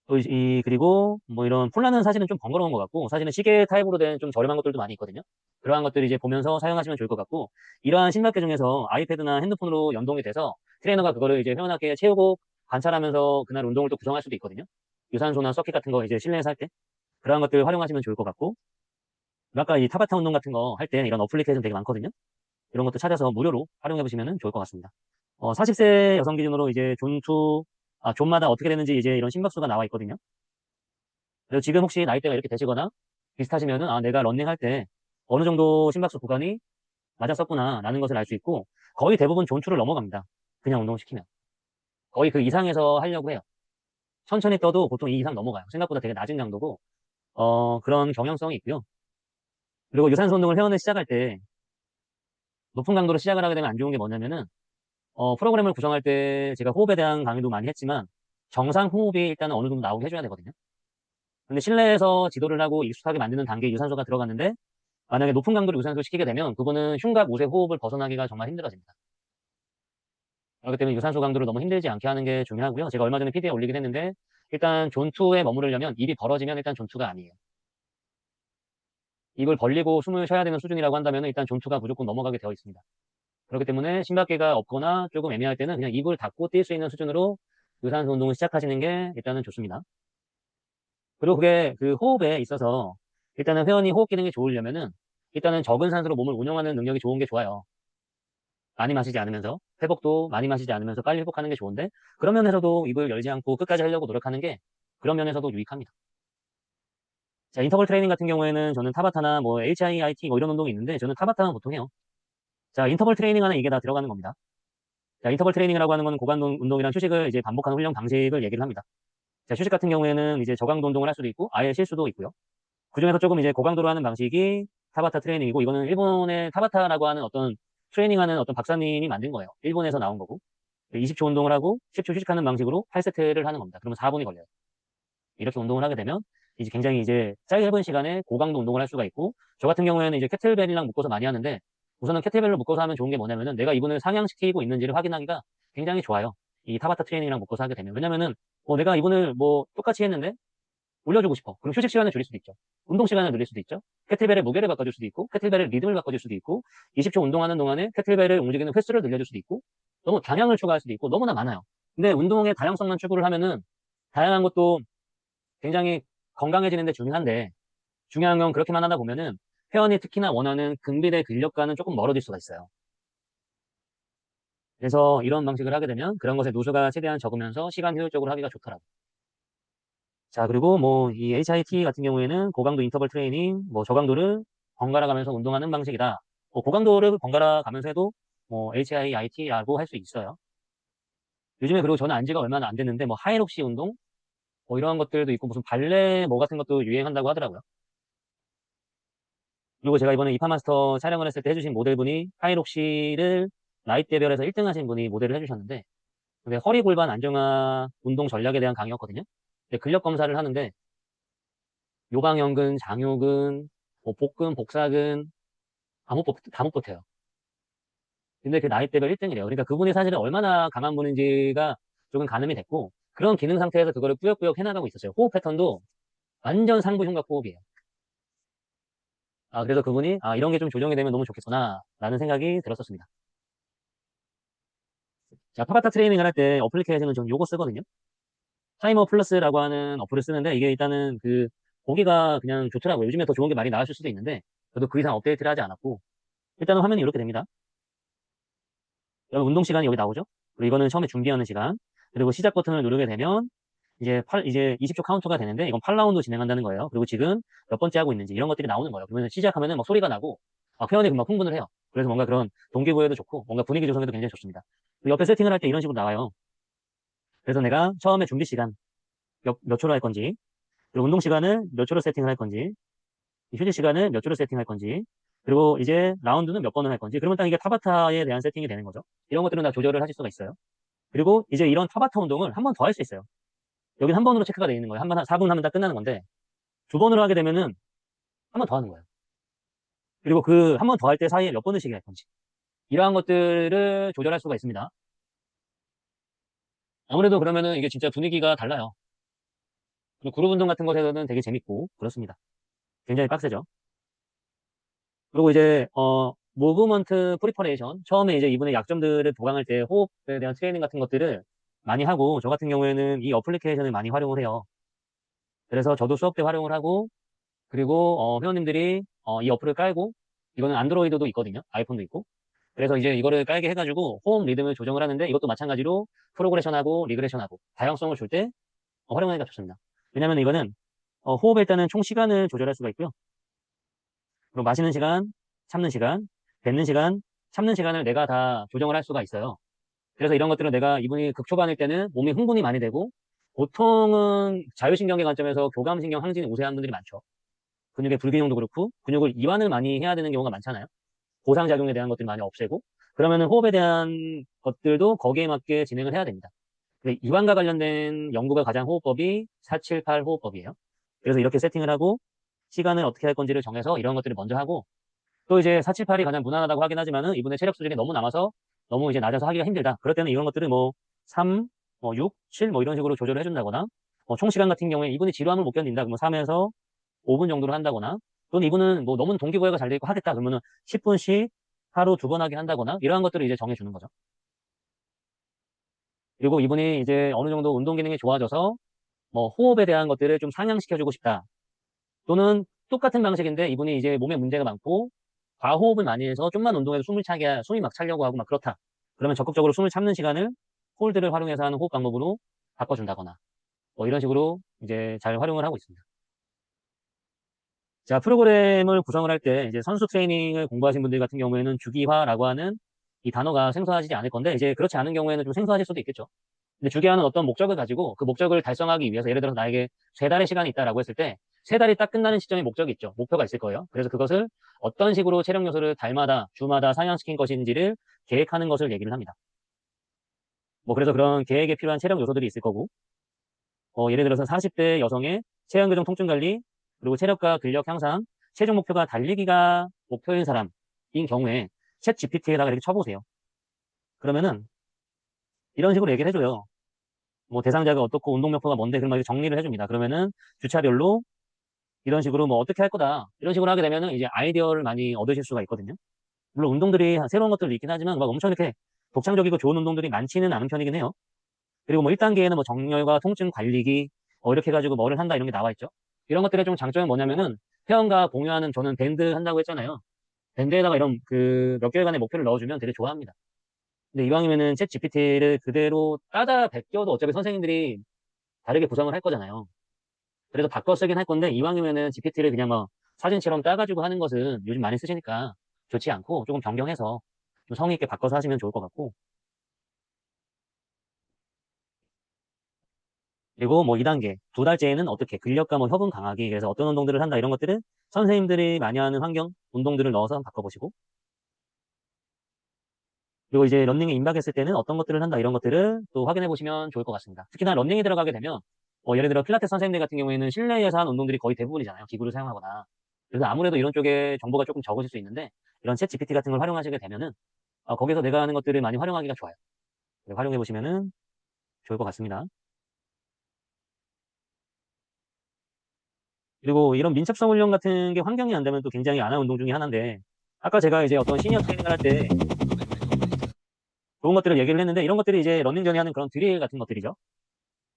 또 그리고 뭐 이런 폴라는 사실은 좀 번거로운 것 같고 사실은 시계 타입으로 된 좀 저렴한 것들도 많이 있거든요. 그러한 것들 이제 보면서 사용하시면 좋을 것 같고 이러한 신박계 중에서 아이패드나 핸드폰으로 연동이 돼서 트레이너가 그거를 이제 회원에게 채우고 관찰하면서 그날 운동을 또 구성할 수도 있거든요. 유산소나 서킷 같은 거 이제 실내에서 할 때 그러한 것들 활용하시면 좋을 것 같고 아까 이 타바타 운동 같은 거 할 때 이런 어플리케이션 되게 많거든요. 이런 것도 찾아서 무료로 활용해 보시면 좋을 것 같습니다. 40세 여성 기준으로 이제 존마다 어떻게 되는지 이제 이런 심박수가 나와 있거든요. 그래서 지금 혹시 나이대가 이렇게 되시거나 비슷하시면은 내가 런닝 할 때 어느 정도 심박수 구간이 맞았었구나 라는 것을 알 수 있고 거의 대부분 존투를 넘어갑니다. 그냥 운동을 시키면. 거의 그 이상에서 하려고 해요. 천천히 떠도 보통 이 이상 넘어가요. 생각보다 되게 낮은 강도고 그런 경향성이 있고요. 그리고 유산소 운동을 회원을 시작할 때 높은 강도로 시작을 하게 되면 안 좋은 게 뭐냐면은, 프로그램을 구성할 때 제가 호흡에 대한 강의도 많이 했지만, 정상 호흡이 일단은 어느 정도 나오게 해줘야 되거든요. 근데 실내에서 지도를 하고 익숙하게 만드는 단계에 유산소가 들어갔는데, 만약에 높은 강도로 유산소를 시키게 되면, 그거는 흉곽 우세 호흡을 벗어나기가 정말 힘들어집니다. 그렇기 때문에 유산소 강도를 너무 힘들지 않게 하는 게 중요하고요. 제가 얼마 전에 PD에 올리긴 했는데, 일단 존2에 머무르려면 입이 벌어지면 일단 존2가 아니에요. 입을 벌리고 숨을 쉬어야 되는 수준이라고 한다면 일단 존2가 무조건 넘어가게 되어 있습니다. 그렇기 때문에 심박계가 없거나 조금 애매할 때는 그냥 입을 닫고 뛸 수 있는 수준으로 유산소 운동을 시작하시는 게 일단은 좋습니다. 그리고 그게 그 호흡에 있어서 일단은 회원이 호흡 기능이 좋으려면은 일단은 적은 산소로 몸을 운영하는 능력이 좋은 게 좋아요. 많이 마시지 않으면서 회복도 많이 마시지 않으면서 빨리 회복하는 게 좋은데 그런 면에서도 입을 열지 않고 끝까지 하려고 노력하는 게 그런 면에서도 유익합니다. 자, 인터벌 트레이닝 같은 경우에는 저는 타바타나 뭐 HIIT 뭐 이런 운동이 있는데 저는 타바타만 보통 해요. 자, 인터벌 트레이닝 안에 이게 다 들어가는 겁니다. 자, 인터벌 트레이닝이라고 하는 건 고강도 운동이랑 휴식을 이제 반복하는 훈련 방식을 얘기를 합니다. 자, 휴식 같은 경우에는 이제 저강도 운동을 할 수도 있고 아예 쉴 수도 있고요. 그중에서 조금 이제 고강도로 하는 방식이 타바타 트레이닝이고 이거는 일본의 타바타라고 하는 어떤 트레이닝하는 어떤 박사님이 만든 거예요. 일본에서 나온 거고. 20초 운동을 하고 10초 휴식하는 방식으로 8세트를 하는 겁니다. 그러면 4분이 걸려요. 이렇게 운동을 하게 되면 이제 굉장히 이제 짧은 시간에 고강도 운동을 할 수가 있고 저 같은 경우에는 이제 캐틀벨이랑 묶어서 많이 하는데 우선은 캐틀벨로 묶어서 하면 좋은 게 뭐냐면은 내가 이분을 상향시키고 있는지를 확인하기가 굉장히 좋아요. 이 타바타 트레이닝이랑 묶어서 하게 되면 왜냐면은 뭐 내가 이분을 뭐 똑같이 했는데 올려주고 싶어. 그럼 휴식 시간을 줄일 수도 있죠. 운동 시간을 늘릴 수도 있죠. 캐틀벨의 무게를 바꿔줄 수도 있고, 캐틀벨의 리듬을 바꿔줄 수도 있고, 20초 운동하는 동안에 캐틀벨을 움직이는 횟수를 늘려줄 수도 있고, 너무 방향을 추가할 수도 있고, 너무나 많아요. 근데 운동의 다양성만 추구를 하면은, 다양한 것도 굉장히 건강해지는데 중요한데, 중요한 건 그렇게만 하다 보면은, 회원이 특히나 원하는 근비대 근력과는 조금 멀어질 수가 있어요. 그래서 이런 방식을 하게 되면 그런 것에 누수가 최대한 적으면서 시간 효율적으로 하기가 좋더라고요. 자, 그리고 뭐, 이 HIT 같은 경우에는 고강도 인터벌 트레이닝, 뭐, 저강도를 번갈아 가면서 운동하는 방식이다. 뭐, 고강도를 번갈아 가면서 해도 뭐, HIIT라고 할 수 있어요. 요즘에 그리고 저는 안 지가 얼마나 안 됐는데, 뭐, 하이록시 운동? 뭐, 이러한 것들도 있고, 무슨 발레 뭐 같은 것도 유행한다고 하더라고요. 그리고 제가 이번에 이파마스터 촬영을 했을 때 해주신 모델분이 하이록시를 나이대별에서 1등 하신 분이 모델을 해주셨는데, 근데 허리 골반 안정화 운동 전략에 대한 강의였거든요. 근데 근력 검사를 하는데, 요방형근, 장요근, 뭐 복근, 복사근 다 못 버텨요. 근데 그 나이대별 1등이래요. 그러니까 그분이 사실은 얼마나 강한 분인지가 조금 가늠이 됐고 그런 기능 상태에서 그거를 꾸역꾸역 해나가고 있었어요. 호흡 패턴도 완전 상부 흉곽 호흡이에요. 아, 그래서 그분이 아, 이런 게 좀 조정이 되면 너무 좋겠구나 라는 생각이 들었었습니다. 자, 타바타 트레이닝을 할 때 어플리케이션은 좀 요거 쓰거든요. 타이머 플러스라고 하는 어플을 쓰는데 이게 일단은 그 보기가 그냥 좋더라고요. 요즘에 더 좋은 게 많이 나왔을 수도 있는데 저도 그 이상 업데이트를 하지 않았고 일단은 화면이 이렇게 됩니다. 여기 운동 시간이 여기 나오죠? 그리고 이거는 처음에 준비하는 시간. 그리고 시작 버튼을 누르게 되면 이제 20초 카운트가 되는데 이건 8라운드 진행한다는 거예요. 그리고 지금 몇 번째 하고 있는지 이런 것들이 나오는 거예요. 그러면 시작하면은 막 소리가 나고 회원이 금방 흥분을 해요. 그래서 뭔가 그런 동기부여도 좋고 뭔가 분위기 조성에도 굉장히 좋습니다. 그리고 옆에 세팅을 할 때 이런 식으로 나와요. 그래서 내가 처음에 준비 시간 몇 초로 할 건지 그리고 운동 시간을 몇 초로 세팅을 할 건지 휴식 시간을 몇 초로 세팅할 건지 그리고 이제 라운드는 몇 번을 할 건지 그러면 딱 이게 타바타에 대한 세팅이 되는 거죠. 이런 것들은 다 조절을 하실 수가 있어요. 그리고 이제 이런 타바타 운동을 한 번 더 할 수 있어요. 여기는 한 번으로 체크가 되어 있는 거예요. 한 번, 4분 하면 다 끝나는 건데, 두 번으로 하게 되면은 한 번 더 하는 거예요. 그리고 그 한 번 더 할 때 사이에 몇 번을 쉬게 할 건지. 이러한 것들을 조절할 수가 있습니다. 아무래도 그러면은 이게 진짜 분위기가 달라요. 그리고 그룹 운동 같은 것에서는 되게 재밌고, 그렇습니다. 굉장히 빡세죠. 그리고 이제, 무브먼트 프리퍼레이션. 처음에 이제 이분의 약점들을 보강할 때 호흡에 대한 트레이닝 같은 것들을 많이 하고, 저 같은 경우에는 이 어플리케이션을 많이 활용을 해요. 그래서 저도 수업 때 활용을 하고, 그리고 회원님들이 이 어플을 깔고 이거는 안드로이드도 있거든요. 아이폰도 있고. 그래서 이제 이거를 깔게 해가지고 호흡 리듬을 조정을 하는데 이것도 마찬가지로 프로그레션하고 리그레션하고 다양성을 줄 때 활용하기가 좋습니다. 왜냐면 이거는 호흡에 일단은 총 시간을 조절할 수가 있고요. 그리고 마시는 시간, 참는 시간, 뱉는 시간, 참는 시간을 내가 다 조정을 할 수가 있어요. 그래서 이런 것들은 내가 이분이 극초반일 때는 몸이 흥분이 많이 되고 보통은 자율신경계 관점에서 교감신경 항진이 우세한 분들이 많죠. 근육의 불균형도 그렇고 근육을 이완을 많이 해야 되는 경우가 많잖아요. 고상작용에 대한 것들이 많이 없애고, 그러면은 호흡에 대한 것들도 거기에 맞게 진행을 해야 됩니다. 근데 이완과 관련된 연구가 가장 호흡법이 478 호흡법이에요. 그래서 이렇게 세팅을 하고 시간을 어떻게 할 건지를 정해서 이런 것들을 먼저 하고, 또 이제 478이 가장 무난하다고 하긴 하지만은 이분의 체력 수준이 너무 남아서 너무 이제 낮아서 하기가 힘들다. 그럴 때는 이런 것들을 뭐 3, 뭐 6, 7 뭐 이런 식으로 조절을 해준다거나, 총 시간 같은 경우에 이분이 지루함을 못 견딘다. 그러면 3에서 5분 정도로 한다거나, 또는 이분은 뭐 너무 동기부여가 잘 돼 있고 하겠다. 그러면은 10분씩 하루 2번 하게 한다거나, 이러한 것들을 이제 정해주는 거죠. 그리고 이분이 이제 어느 정도 운동 기능이 좋아져서 뭐 호흡에 대한 것들을 좀 상향시켜주고 싶다. 또는 똑같은 방식인데 이분이 이제 몸에 문제가 많고 과호흡을 많이 해서 좀만 운동해도 숨이 막 차려고 하고 막 그렇다. 그러면 적극적으로 숨을 참는 시간을 홀드를 활용해서 하는 호흡 방법으로 바꿔준다거나, 뭐 이런 식으로 이제 잘 활용을 하고 있습니다. 자, 프로그램을 구성을 할 때 이제 선수 트레이닝을 공부하신 분들 같은 경우에는 주기화라고 하는 이 단어가 생소하시지 않을 건데, 이제 그렇지 않은 경우에는 좀 생소하실 수도 있겠죠. 근데 주기화는 어떤 목적을 가지고 그 목적을 달성하기 위해서, 예를 들어서 나에게 3달의 시간이 있다라고 했을 때 3달이 딱 끝나는 시점에 목적이 있죠. 목표가 있을 거예요. 그래서 그것을 어떤 식으로 체력 요소를 달마다 주마다 상향시킨 것인지를 계획하는 것을 얘기를 합니다. 뭐 그래서 그런 계획에 필요한 체력 요소들이 있을 거고, 예를 들어서 40대 여성의 체형 교정 통증 관리, 그리고 체력과 근력 향상, 최종 목표가 달리기가 목표인 사람인 경우에 챗 GPT에다가 이렇게 쳐보세요. 그러면은 이런 식으로 얘기를 해줘요. 뭐 대상자가 어떻고 운동 목표가 뭔데, 그런 걸 정리를 해줍니다. 그러면은 주차별로 이런 식으로 뭐 어떻게 할 거다, 이런 식으로 하게 되면은 이제 아이디어를 많이 얻으실 수가 있거든요. 물론 운동들이 새로운 것들이 있긴 하지만 막 엄청 이렇게 독창적이고 좋은 운동들이 많지는 않은 편이긴 해요. 그리고 뭐 1단계에는 뭐 정렬과 통증 관리기 이렇게 해가지고 뭐를 한다, 이런 게 나와 있죠. 이런 것들의 좀 장점은 뭐냐면은 회원과 공유하는, 저는 밴드 한다고 했잖아요. 밴드에다가 이런 그 몇 개월간의 목표를 넣어주면 되게 좋아합니다. 근데 이왕이면은 챗 GPT를 그대로 따다 베껴도 어차피 선생님들이 다르게 구성을 할 거잖아요. 그래서 바꿔 쓰긴 할 건데, 이왕이면은 GPT를 그냥 뭐 사진처럼 따가지고 하는 것은 요즘 많이 쓰시니까 좋지 않고, 조금 변경해서 좀 성의 있게 바꿔서 하시면 좋을 것 같고. 그리고 뭐 2단계, 2달째에는 어떻게 근력과 뭐 협응 강화기, 그래서 어떤 운동들을 한다, 이런 것들은 선생님들이 많이 하는 환경 운동들을 넣어서 한번 바꿔보시고, 그리고 이제 런닝에 임박했을 때는 어떤 것들을 한다, 이런 것들을 또 확인해 보시면 좋을 것 같습니다. 특히나 런닝에 들어가게 되면 예를 들어 필라테스 선생님들 같은 경우에는 실내에서 하는 운동들이 거의 대부분이잖아요. 기구를 사용하거나. 그래서 아무래도 이런 쪽에 정보가 조금 적으실 수 있는데, 이런 챗 GPT 같은 걸 활용하시게 되면은 거기서 내가 하는 것들을 많이 활용하기가 좋아요. 활용해 보시면은 좋을 것 같습니다. 그리고 이런 민첩성 훈련 같은 게 환경이 안 되면 또 굉장히 안 하는 운동 중에 하나인데, 아까 제가 이제 어떤 시니어 트레이닝을 할 때 좋은 것들을 얘기를 했는데, 이런 것들이 이제 러닝 전에 하는 그런 드릴 같은 것들이죠.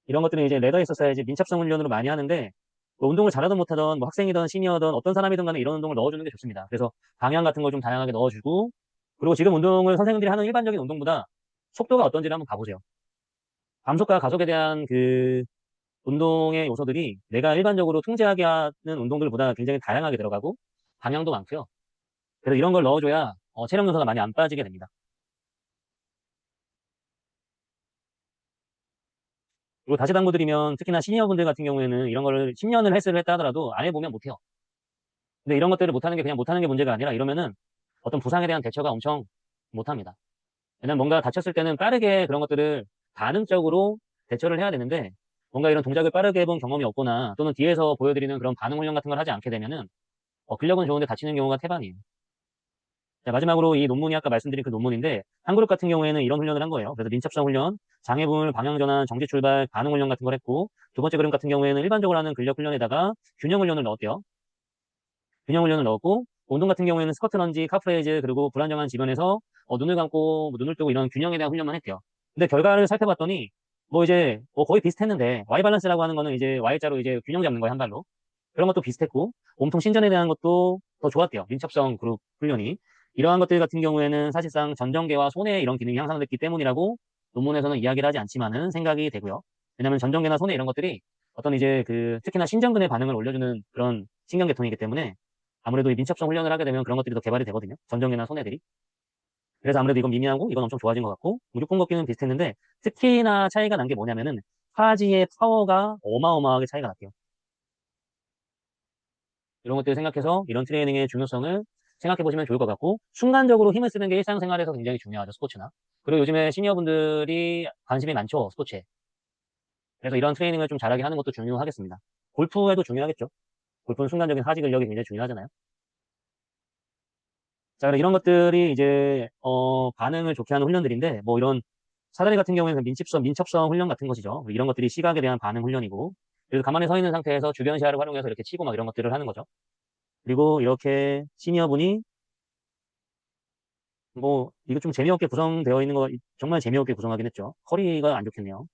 이런 것들은 이제 레더 엑서사이즈, 민첩성 훈련으로 많이 하는데, 뭐 운동을 잘하든 못하든 뭐 학생이든 시니어든 어떤 사람이든 간에 이런 운동을 넣어주는 게 좋습니다. 그래서 방향 같은 걸 좀 다양하게 넣어주고, 그리고 지금 운동을 선생님들이 하는 일반적인 운동보다 속도가 어떤지를 한번 가보세요. 감속과 가속에 대한 그 운동의 요소들이 내가 일반적으로 통제하게 하는 운동들보다 굉장히 다양하게 들어가고 방향도 많고요. 그래서 이런 걸 넣어줘야 체력 요소가 많이 안 빠지게 됩니다. 그리고 다시 당부드리면, 특히나 시니어분들 같은 경우에는 이런 거를 10년을 헬스를 했다 하더라도 안 해보면 못해요. 근데 이런 것들을 못하는 게 그냥 못하는 게 문제가 아니라, 이러면은 어떤 부상에 대한 대처가 엄청 못합니다. 왜냐면 뭔가 다쳤을 때는 빠르게 그런 것들을 반응적으로 대처를 해야 되는데, 뭔가 이런 동작을 빠르게 해본 경험이 없거나 또는 뒤에서 보여드리는 그런 반응 훈련 같은 걸 하지 않게 되면은 근력은 좋은데 다치는 경우가 태반이에요. 자, 마지막으로 이 논문이 아까 말씀드린 그 논문인데, 한 그룹 같은 경우에는 이런 훈련을 한 거예요. 그래서 민첩성 훈련, 장애물, 방향전환, 정지 출발, 반응 훈련 같은 걸 했고, 두 번째 그룹 같은 경우에는 일반적으로 하는 근력 훈련에다가 균형 훈련을 넣었대요. 균형 훈련을 넣었고, 운동 같은 경우에는 스쿼트 런지, 카프레이즈, 그리고 불안정한 지면에서 눈을 감고 뭐 눈을 뜨고 이런 균형에 대한 훈련만 했대요. 근데 결과를 살펴봤더니 뭐 이제 뭐 거의 비슷했는데, Y 밸런스라고 하는 거는 이제 Y자로 이제 균형 잡는 거예요, 한 발로. 그런 것도 비슷했고, 몸통 신전에 대한 것도 더 좋았대요. 민첩성 그룹 훈련이. 이러한 것들 같은 경우에는 사실상 전정계와 손해 이런 기능이 향상됐기 때문이라고 논문에서는 이야기를 하지 않지만은 생각이 되고요. 왜냐하면 전정계나 손해 이런 것들이 어떤 이제 그 특히나 신전근의 반응을 올려주는 그런 신경계통이기 때문에 아무래도 이 민첩성 훈련을 하게 되면 그런 것들이 더 개발이 되거든요. 전정계나 손해들이. 그래서 아무래도 이건 미미하고 이건 엄청 좋아진 것 같고, 무릎 걷기는 비슷했는데 특히나 차이가 난 게 뭐냐면은 하지의 파워가 어마어마하게 차이가 났대요. 이런 것들을 생각해서 이런 트레이닝의 중요성을 생각해 보시면 좋을 것 같고, 순간적으로 힘을 쓰는 게 일상생활에서 굉장히 중요하죠, 스포츠나. 그리고 요즘에 시니어분들이 관심이 많죠, 스포츠에. 그래서 이런 트레이닝을 좀 잘하게 하는 것도 중요하겠습니다. 골프에도 중요하겠죠. 골프는 순간적인 하지 근력이 굉장히 중요하잖아요. 자, 그럼 이런 것들이 이제, 반응을 좋게 하는 훈련들인데, 뭐 이런 사다리 같은 경우에는 민첩성 훈련 같은 것이죠. 이런 것들이 시각에 대한 반응 훈련이고, 그래서 가만히 서 있는 상태에서 주변 시야를 활용해서 이렇게 치고 막 이런 것들을 하는 거죠. 그리고 이렇게 시니어분이 뭐, 이거 좀 재미없게 구성되어 있는 거, 정말 재미없게 구성하긴 했죠. 허리가 안 좋겠네요.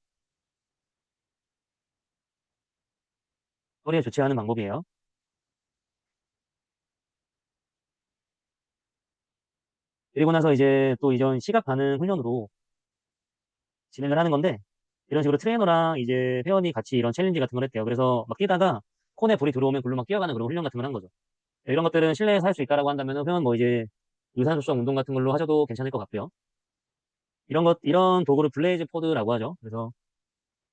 허리에 좋지 않은 방법이에요. 그리고 나서 이제 또 이전 시각 반응 훈련으로 진행을 하는 건데, 이런 식으로 트레이너랑 이제 회원이 같이 이런 챌린지 같은 걸 했대요. 그래서 막 뛰다가 콘에 불이 들어오면 불로 막 뛰어가는 그런 훈련 같은 걸 한 거죠. 이런 것들은 실내에서 할 수 있다라고 한다면 회원 뭐 이제 유산소성 운동 같은 걸로 하셔도 괜찮을 것 같고요. 이런 도구를 블레이즈 포드라고 하죠. 그래서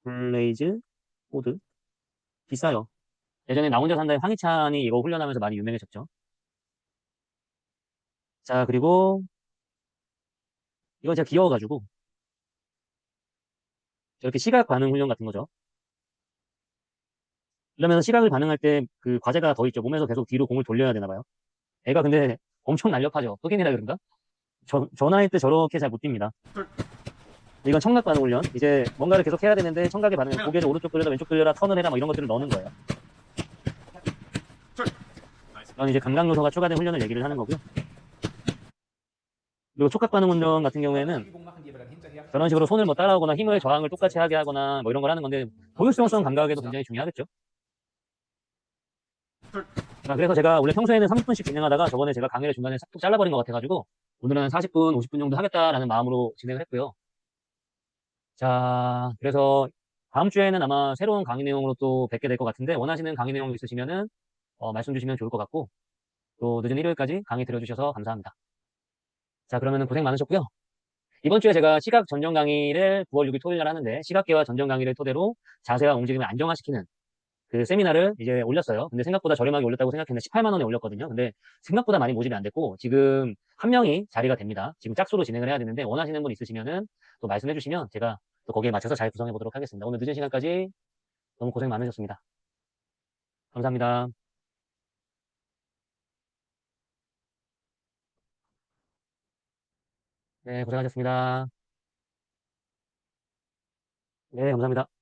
블레이즈 포드 비싸요. 예전에 나 혼자 산다의 황희찬이 이거 훈련하면서 많이 유명해졌죠. 자, 그리고 이거 제가 귀여워가지고 저렇게 시각 반응 훈련 같은 거죠. 이러면 시각을 반응할 때 그 과제가 더 있죠. 몸에서 계속 뒤로 공을 돌려야 되나 봐요. 애가 근데 엄청 날렵하죠. 흑인이라 그런가? 저 나이 때 저렇게 잘 못 뜁니다. 이건 청각 반응 훈련. 이제 뭔가를 계속 해야 되는데 청각의 반응은 고개를 오른쪽 돌려라 왼쪽 돌려라 턴을 해라 뭐 이런 것들을 넣는 거예요. 이건 이제 감각 요소가 추가된 훈련을 얘기를 하는 거고요. 그리고 촉각 반응 훈련 같은 경우에는 저런 식으로 손을 뭐 따라오거나 힘을 저항을 똑같이 하게 하거나 뭐 이런 걸 하는 건데 보육성성 감각에도 굉장히 중요하겠죠. 자, 그래서 제가 원래 평소에는 30분씩 진행하다가 저번에 제가 강의를 중간에 싹둑 잘라버린 것 같아가지고 오늘은 40분, 50분 정도 하겠다라는 마음으로 진행을 했고요. 자, 그래서 다음 주에는 아마 새로운 강의 내용으로 또 뵙게 될 것 같은데 원하시는 강의 내용 있으시면은 말씀 주시면 좋을 것 같고 또 늦은 일요일까지 강의 들어주셔서 감사합니다. 자, 그러면은 고생 많으셨고요. 이번 주에 제가 시각 전정 강의를 9월 6일 토요일 날 하는데 시각계와 전정 강의를 토대로 자세와 움직임을 안정화시키는 그 세미나를 이제 올렸어요. 근데 생각보다 저렴하게 올렸다고 생각했는데 18만 원에 올렸거든요. 근데 생각보다 많이 모집이 안 됐고 지금 한 명이 자리가 됩니다. 지금 짝수로 진행을 해야 되는데 원하시는 분 있으시면은 또 말씀해 주시면 제가 또 거기에 맞춰서 잘 구성해 보도록 하겠습니다. 오늘 늦은 시간까지 너무 고생 많으셨습니다. 감사합니다. 네, 고생하셨습니다. 네, 감사합니다.